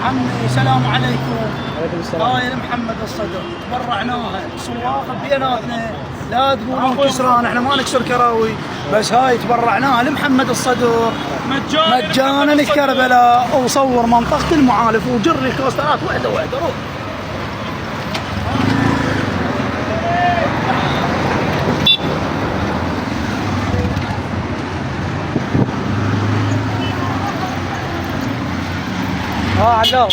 عمي سلام عليكم. عليكم السلام. هاي لمحمد الصدر تبرعناها سواق بيناتنا، لا تقولون كسران، احنا ما نكسر كراوي، بس هاي تبرعناها لمحمد الصدر مجانا لكربلاء، وصور منطقة المعالف وجري كوسترات واحدة واحدة. روح علاو